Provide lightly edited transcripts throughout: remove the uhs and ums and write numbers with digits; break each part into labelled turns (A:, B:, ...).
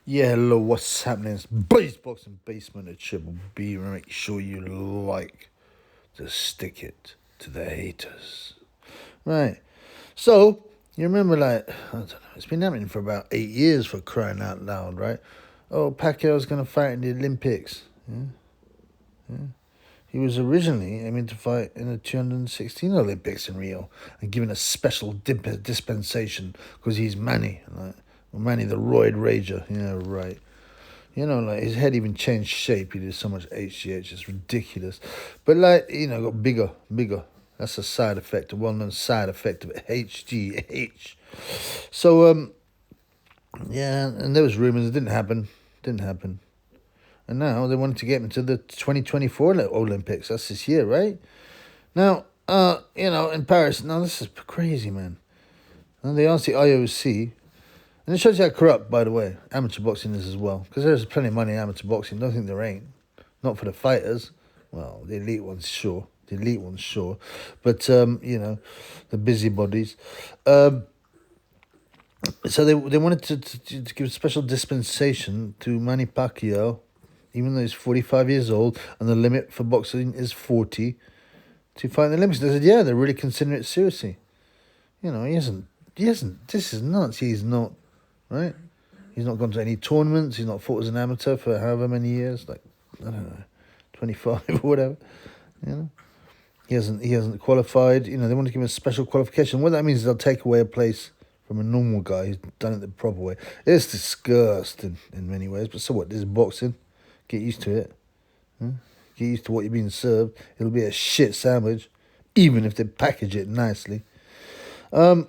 A: Yeah, hello, what's happening? It's Blaze Boxing Basement at Triple B. Make sure you like to stick it to the haters. Right. So, you remember, like, I don't know, it's been happening for about 8 years for crying out loud, right? Oh, Pacquiao's going to fight in the Olympics. Yeah, yeah. He was originally aiming to fight in the 216 Olympics in Rio and given a special dispensation because he's Manny, like, Manny the Roid Rager. Yeah, right. Like his head even changed shape. He did so much HGH. It's ridiculous. But like, got bigger, bigger. That's a side effect, a well-known side effect of HGH. So, yeah, and there was rumors. It didn't happen. Didn't happen. And now they wanted to get him to the 2024 Olympics. That's this year, right? Now, in Paris. Now, this is crazy, man. And they asked the IOC, and it shows you how corrupt, by the way, amateur boxing is as well. Because there's plenty of money in amateur boxing. Don't think there ain't. Not for the fighters. Well, the elite ones, sure. The elite ones, sure. But, the busybodies. So they wanted to give a special dispensation to Manny Pacquiao, even though he's 45 years old, and the limit for boxing is 40, to fight in the Olympics. They said, yeah, they're really considering it seriously. He hasn't, this is nuts. He's not, right? He's not gone to any tournaments. He's not fought as an amateur for however many years, like, I don't know, 25 or whatever, you know. He hasn't qualified. They want to give him a special qualification. What that means is they'll take away a place from a normal guy who's done it the proper way. It's disgusting in many ways, but so what? This is boxing. Get used to it. Huh? Get used to what you're being served. It'll be a shit sandwich, even if they package it nicely. But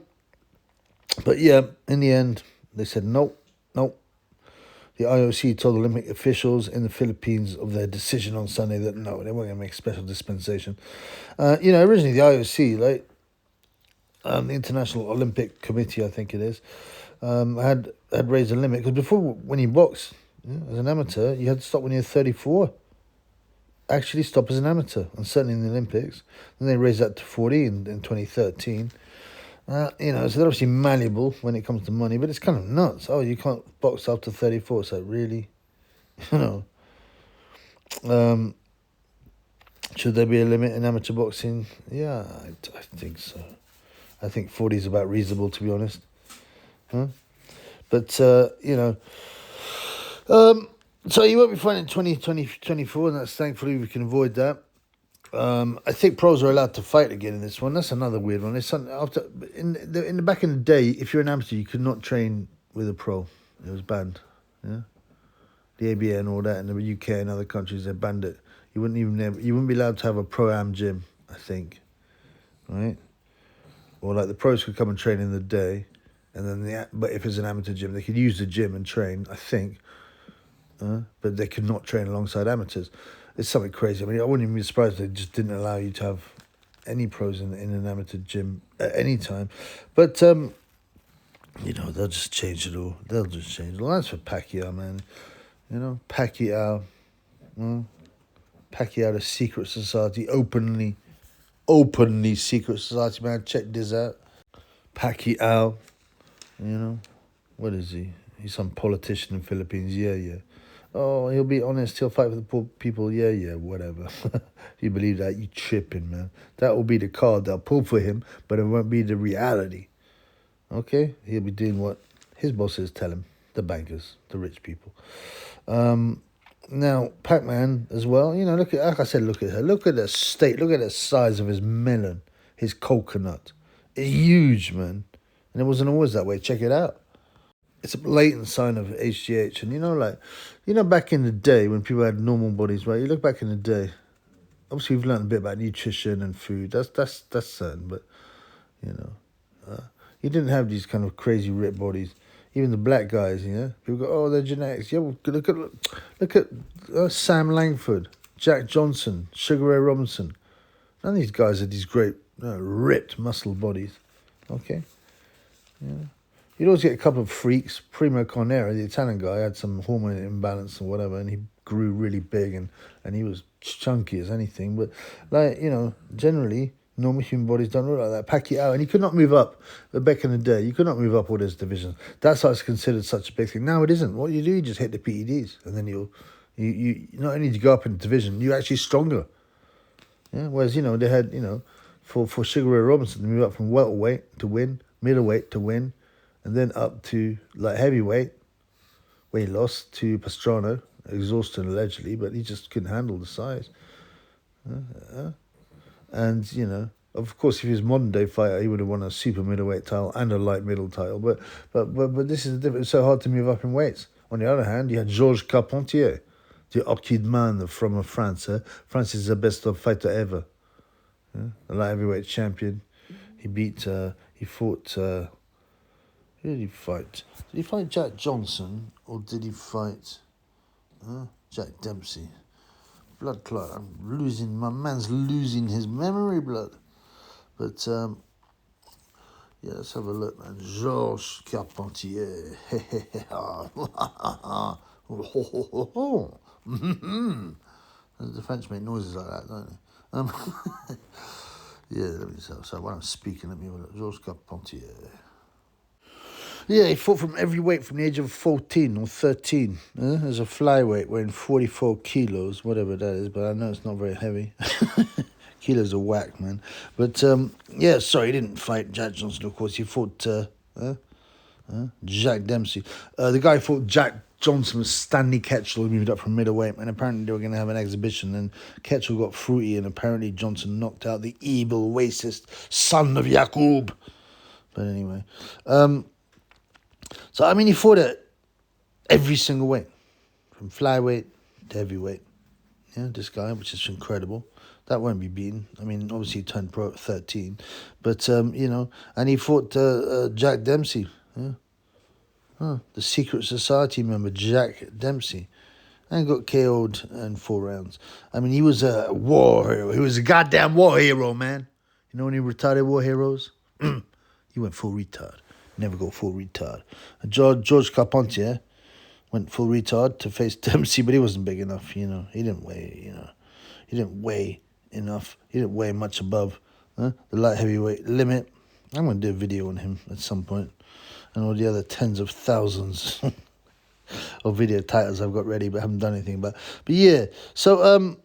A: yeah, in the end, they said nope, nope. The IOC told Olympic officials in the Philippines of their decision on Sunday that no, they weren't going to make a special dispensation. Originally the IOC, like the International Olympic Committee, I think it is, had raised a limit because before, when you box as an amateur, you had to stop when you're 34. Actually, stop as an amateur, and certainly in the Olympics. Then they raised that to 40 in 2013. So they're obviously malleable when it comes to money, but it's kind of nuts. Oh, you can't box after 34. It's like, really? You know. Should there be a limit in amateur boxing? Yeah, I think so. I think 40 is about reasonable, to be honest. Huh? But, so you won't be fighting in 2024, and that's thankfully we can avoid that. I think pros are allowed to fight again in this one. That's another weird one. It's after in the back in the day, if you're an amateur, you could not train with a pro. It was banned. Yeah, the ABA and all that, in the UK and other countries they banned it. You wouldn't be allowed to have a pro-am gym. I think, right? Or like the pros could come and train in the day, and then but if it's an amateur gym, they could use the gym and train. I think, but they could not train alongside amateurs. It's something crazy. I mean, I wouldn't even be surprised if they just didn't allow you to have any pros in an amateur gym at any time. But, they'll just change it all. They'll just change it all. That's for Pacquiao, man. Pacquiao. Pacquiao, the secret society, openly secret society, man. Check this out. Pacquiao, what is he? He's some politician in the Philippines. Yeah. Oh, he'll be honest. He'll fight for the poor people. Yeah, whatever. You believe that? You tripping, man. That will be the card they'll pull for him, but it won't be the reality. Okay? He'll be doing what his bosses tell him. The bankers, the rich people. Now, Pac-Man as well. Like I said, look at her. Look at the state. Look at the size of his melon, his coconut. It's huge, man. And it wasn't always that way. Check it out. It's a blatant sign of HGH. And back in the day when people had normal bodies, right? You look back in the day, obviously we've learned a bit about nutrition and food. That's certain, but you didn't have these kind of crazy ripped bodies. Even the black guys, people go, oh, they're genetics. Yeah, well, look at Sam Langford, Jack Johnson, Sugar Ray Robinson. None of these guys had these great ripped muscle bodies. Okay, yeah. You'd always get a couple of freaks. Primo Carnera, the Italian guy, had some hormone imbalance or whatever, and he grew really big and he was chunky as anything. But, generally, Normal human bodies don't look like that. Pacquiao, and he could not move up. But back in the day, you could not move up all those divisions. That's why it's considered such a big thing. Now it isn't. What you just hit the PEDs, and then you not only do you go up in the division, you're actually stronger. Yeah. Whereas they had for Sugar Ray Robinson to move up from welterweight to win, middleweight to win, and then up to like heavyweight, where he lost to Pastrana, exhausted allegedly, but he just couldn't handle the size. And of course, if he was a modern day fighter, he would have won a super middleweight title and a light middle title. But this is the difference. It's so hard to move up in weights. On the other hand, you had Georges Carpentier, the Orchid man from France. France is the best fighter ever. The light heavyweight champion. He fought. Who did he fight? Did he fight Jack Johnson or did he fight Jack Dempsey? Blood clot. My man's losing his memory, blood. But, yeah, let's have a look, man. Georges Carpentier. The French make noises like that, don't they? Yeah, let me say. So when I'm speaking, let me have a look. Georges Carpentier. Yeah, he fought from every weight from the age of 14 or 13 as a flyweight, weighing 44 kilos, whatever that is, but I know it's not very heavy. Kilos are whack, man. But, yeah, sorry, he didn't fight Jack Johnson, of course. He fought Jack Dempsey. The guy who fought Jack Johnson was Stanley Ketchel, who moved up from middleweight, and apparently they were going to have an exhibition, and Ketchel got fruity, and apparently Johnson knocked out the evil, racist son of Yaqub. But anyway, so, I mean, he fought at every single weight, from flyweight to heavyweight. Yeah, this guy, which is incredible. That won't be beaten. I mean, obviously he turned pro at 13. But, and he fought Jack Dempsey. Yeah. The Secret Society member, Jack Dempsey. And got KO'd in 4 rounds. I mean, he was a war hero. He was a goddamn war hero, man. You know any retarded war heroes? He went full retard. Never go full retard. George Carpentier went full retard to face Dempsey, but he wasn't big enough, He didn't weigh, He didn't weigh enough. He didn't weigh much above the light heavyweight limit. I'm going to do a video on him at some point. And all the other tens of thousands of video titles I've got ready, but haven't done anything about. But yeah, so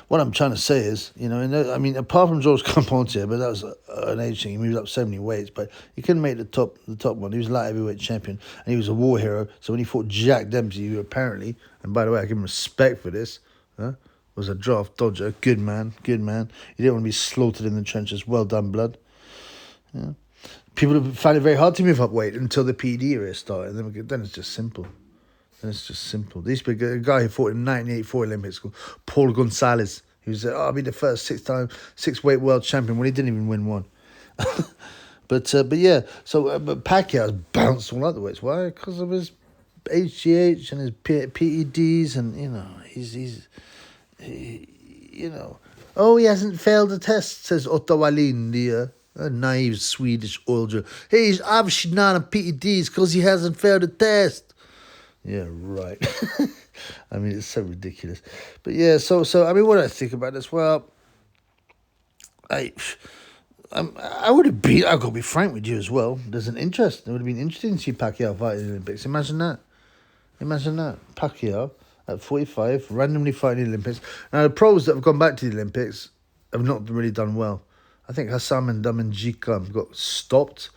A: what I'm trying to say is, I mean, apart from George Carpentier, but that was an age thing. He moved up so many weights, but he couldn't make the top one. He was light heavyweight champion, and he was a war hero. So when he fought Jack Dempsey, who apparently, and by the way, I give him respect for this, was a draft dodger, good man. He didn't want to be slaughtered in the trenches. Well done, blood. Yeah. People find it very hard to move up weight until the PED era started. Then it's just simple. These big a guy who fought in 1984 Olympics called Paul Gonzalez. He was I'll be the first 6-weight world champion when he didn't even win one. but yeah, so but Pacquiao's bounced all out the weights. Why? Because of his HGH and his PEDs, and he hasn't failed the test, says Otto Wallin, the naive Swedish oil drill. Hey, he's obviously not on PEDs because he hasn't failed the test. Yeah, right. I mean, it's so ridiculous. But yeah, so I mean, what do I think about this? Well, I would have been, I've got to be frank with you as well. There's an interest. It would have been interesting to see Pacquiao fight in the Olympics. Imagine that. Pacquiao at 45, randomly fighting in the Olympics. Now, the pros that have gone back to the Olympics have not really done well. I think Hassan and Damanjika got stopped.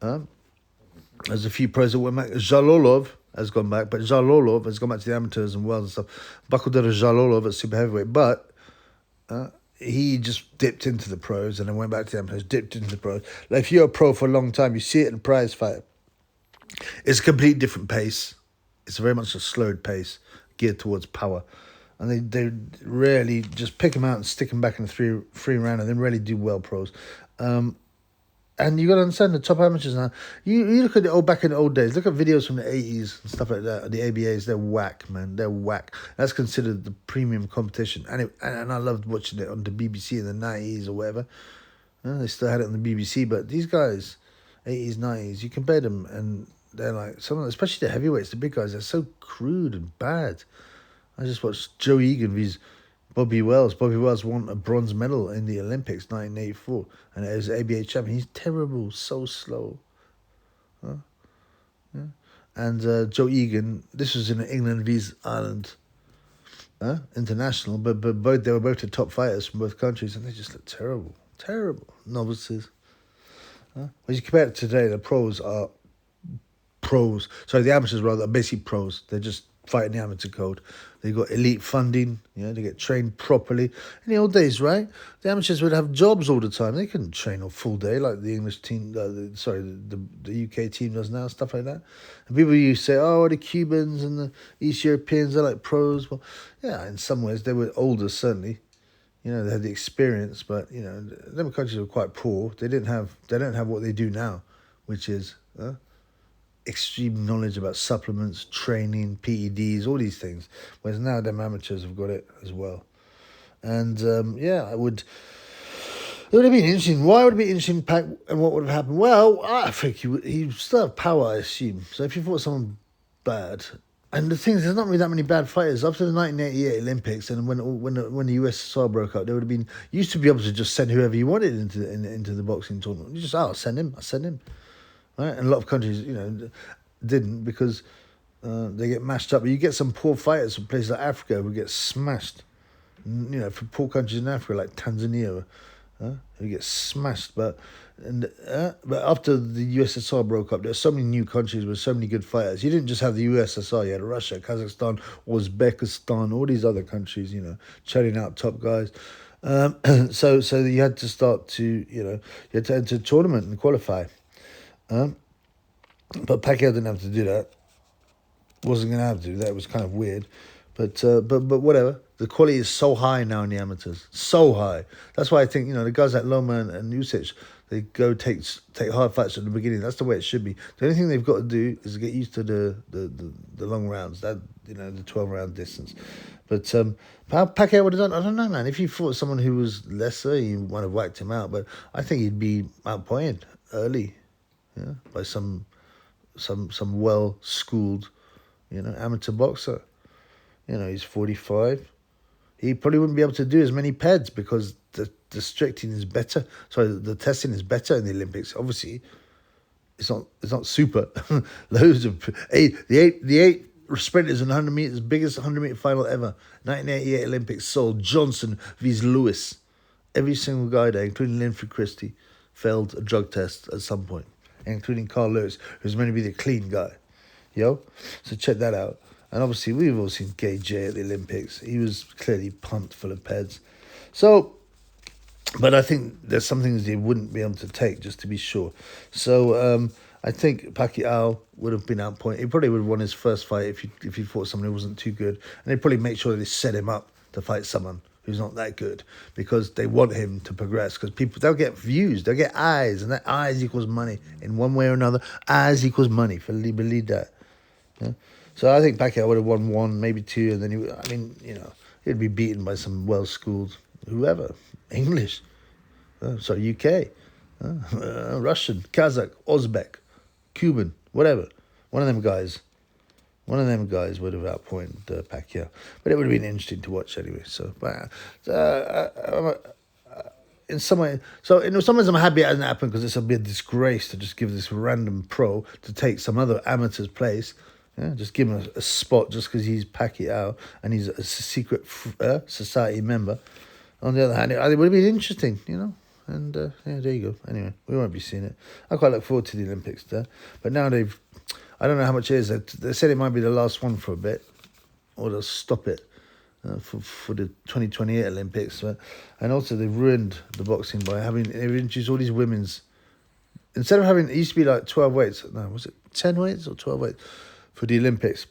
A: There's a few pros that went back. Zhalolov has gone back, but Zhalolov has gone back to the amateurs and worlds and stuff. Bakhmudar Zhalolov at super heavyweight, but he just dipped into the pros and then went back to the amateurs, dipped into the pros. Like, if you're a pro for a long time, you see it in a prize fight. It's a complete different pace. It's very much a slowed pace geared towards power. And they rarely just pick them out and stick them back in the free round and then really do well, pros. And you got to understand the top amateurs now. You look at back in the old days. Look at videos from the 80s and stuff like that. The ABAs, they're whack, man. They're whack. That's considered the premium competition. And I loved watching it on the BBC in the 90s or whatever. They still had it on the BBC. But these guys, 80s, 90s, you compare them and they're like, especially the heavyweights, the big guys, they're so crude and bad. I just watched Joe Egan with his Bobby Wells. Bobby Wells won a bronze medal in the Olympics 1984, and it was ABA champion. He's terrible, so slow. Huh? Yeah. And Joe Egan. This was in England vs Ireland. International, but both they were both the top fighters from both countries, and they just look terrible novices. When you compare it to today, the pros are pros. Sorry, the amateurs rather are basically pros. They're just fighting the amateur code. They got elite funding. They get trained properly. In the old days, right, the amateurs would have jobs all the time. They couldn't train a full day like the English team. The UK team does now, stuff like that. And people used to say, "Oh, the Cubans and the East Europeans are like pros." Well, yeah, in some ways they were older, certainly. They had the experience, but them countries were quite poor. They don't have what they do now, which is extreme knowledge about supplements, training, PEDs, all these things. Whereas now them amateurs have got it as well. And it would have been interesting. Why would it be interesting, Pac, and what would have happened? Well, I think he still have power, I assume. So if you fought someone bad, and the thing is, there's not really that many bad fighters after the 1988 Olympics, and when the USSR broke up, they would have been used to be able to just send whoever you wanted into the boxing tournament. You just I'll send him. Right? And a lot of countries, didn't because they get mashed up. But you get some poor fighters from places like Africa who get smashed. From poor countries in Africa like Tanzania, who get smashed. But after the USSR broke up, there were so many new countries with so many good fighters. You didn't just have the USSR. You had Russia, Kazakhstan, Uzbekistan, all these other countries. Churning out top guys. So you had to start to you had to enter a tournament and qualify. But Pacquiao didn't have to do that. Wasn't going to have to do that. It was kind of weird. But whatever. The quality is so high now in the amateurs. So high. That's why I think, the guys like Loma and Usyk, they go take hard fights at the beginning. That's the way it should be. The only thing they've got to do is get used to the long rounds, the 12-round distance. But how Pacquiao would have done, I don't know, man. If you fought someone who was lesser, you might have whacked him out. But I think he'd be outpointed early. By some well-schooled, amateur boxer. He's 45. He probably wouldn't be able to do as many PEDs because the restricting is better. Sorry, the testing is better in the Olympics. Obviously, it's not super. Loads of the eight sprinters in 100 meters, biggest 100-meter final ever. 1988 Olympics. Sold Johnson vs Lewis. Every single guy there, including Linford Christie, failed a drug test at some point. Including Carl Lewis, who's meant to be the clean guy. So check that out. And obviously, we've all seen Gay J at the Olympics. He was clearly pumped full of PEDs. So, but I think there's some things he wouldn't be able to take, just to be sure. So, I think Pacquiao would have been outpointed. He probably would have won his first fight if he fought someone who wasn't too good. And they'd probably make sure that they set him up to fight someone who's not that good, because they want him to progress, because they'll get views, they'll get eyes, and that eyes equals money in one way or another. Eyes equals money. Believe that. So I think Pacquiao would have won one, maybe two, and then he'd be beaten by some well-schooled whoever, English, UK, Russian, Kazakh, Uzbek, Cuban, whatever. One of them guys would have outpointed Pacquiao. But it would have been interesting to watch anyway. So, in some ways I'm happy it hasn't happened, because it's a bit of disgrace to just give this random pro to take some other amateur's place. Just give him a spot just because he's Pacquiao and he's a secret society member. On the other hand, it would have been interesting, And there you go. Anyway, we won't be seeing it. I quite look forward to the Olympics there. But now I don't know how much it is. They said it might be the last one for a bit, or they'll stop it for the 2028 Olympics. And also they've ruined the boxing by they've introduced all these women's. Instead of having, it used to be like 12 weights. No, was it 10 weights or 12 weights for the Olympics?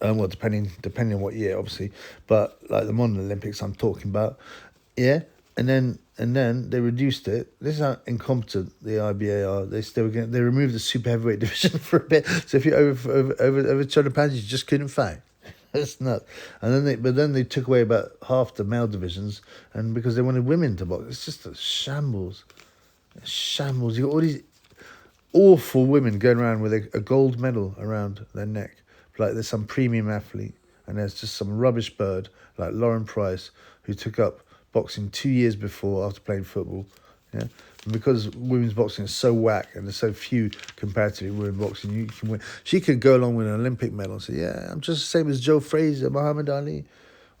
A: Well, depending on what year, obviously. But like the modern Olympics I'm talking about. Yeah. And then they reduced it. This is how incompetent the IBA are. They removed the super heavyweight division for a bit. So if you're over 200 pounds, you just couldn't fight. That's nuts. And then they took away about half the male divisions, and because they wanted women to box. It's just a shambles. You got all these awful women going around with a gold medal around their neck, like there's some premium athlete, and there's just some rubbish bird like Lauren Price who took up boxing 2 years before after playing football. Yeah, and because women's boxing is so whack and there's so few comparatively women boxing, you can win. She could go along with an Olympic medal and say, "Yeah, I'm just the same as Joe Frazier, Muhammad Ali."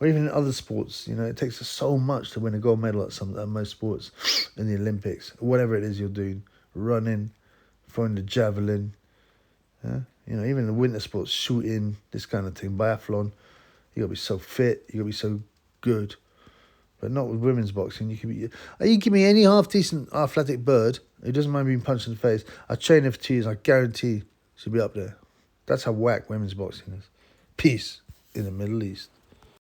A: Or even in other sports, it takes so much to win a gold medal at most sports, in the Olympics, whatever it is you're doing, running, throwing the javelin, yeah? Even the winter sports, shooting, this kind of thing, biathlon, you gotta be so fit, you gotta be so good, but not with women's boxing. You give me any half decent athletic bird who doesn't mind being punched in the face, I train her for 2 years, I guarantee she'll be up there. That's how whack women's boxing is. Peace in the Middle East.